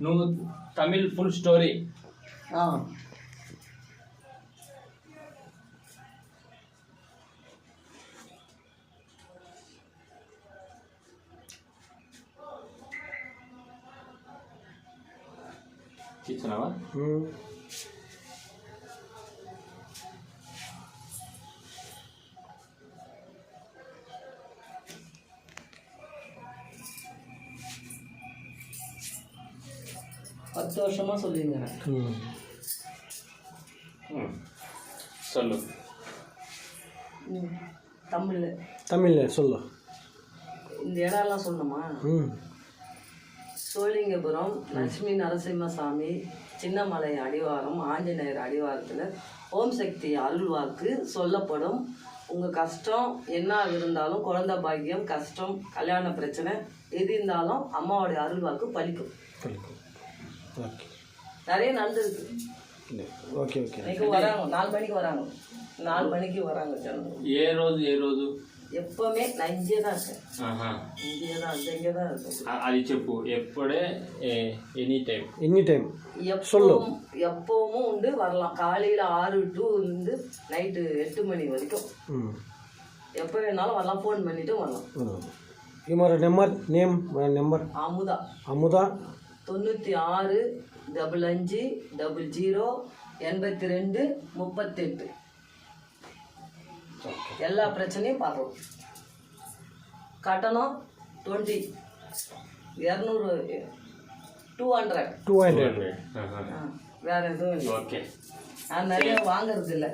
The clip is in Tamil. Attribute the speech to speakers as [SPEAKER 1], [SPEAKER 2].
[SPEAKER 1] నువ్వు తమిళ్ ఫుల్ స్టోరీ ఇచ్చినావా?
[SPEAKER 2] பத்து வருஷமா சொல்லிங்க.
[SPEAKER 1] சொல்லு.
[SPEAKER 3] தமிழ்ல சொல்லு.
[SPEAKER 2] இந்த இடம்லாம் சொல்லணுமா? சோழிங்கபுரம் லட்சுமி நரசிம்மசாமி சின்னமலை அடிவாரம் ஆஞ்சநேயர் அடிவாரத்தில் ஓம் சக்தி அருள்வாக்கு சொல்லப்படும். உங்கள் கஷ்டம் என்ன இருந்தாலும், குழந்தை பாக்கியம், கஷ்டம், கல்யாண பிரச்சனை எது இருந்தாலும் அம்மாவோடைய அருள்வாக்கு பலிக்கும். நிறைய நடந்துருக்கு.
[SPEAKER 3] ఓకే ఓకే
[SPEAKER 2] இன்னைக்கு வராங்க, 4 மணிக்கு வராங்க. 4 மணிக்கு வராங்க ஜனங்க.
[SPEAKER 1] ఏ రోజు
[SPEAKER 2] எப்பவுமே நான் இங்கே தான் இருக்கேன். இங்கே தான் இருக்கேன்.
[SPEAKER 1] అది చెప్పు. ఎప్పుడే ఎనీ టైం
[SPEAKER 2] எப்பவும் உண்டு, வரலாம். காலையில் 6 to நைட்டு 8 மணி வரைக்கும் எப்போ வேணாலும் வரலாம். ஃபோன் பண்ணிட்டு வரலாம்.
[SPEAKER 3] हमारा नंबर अमुदा
[SPEAKER 2] 96 55 00 82 38. எல்லா பிரச்சனையும் பார்க்கலாம். கட்டணம் 20 200 200
[SPEAKER 3] 200
[SPEAKER 2] வேற எதுவும் இல்லை.
[SPEAKER 1] ஓகே.
[SPEAKER 2] நான் நிறைய வாங்குறது இல்லை.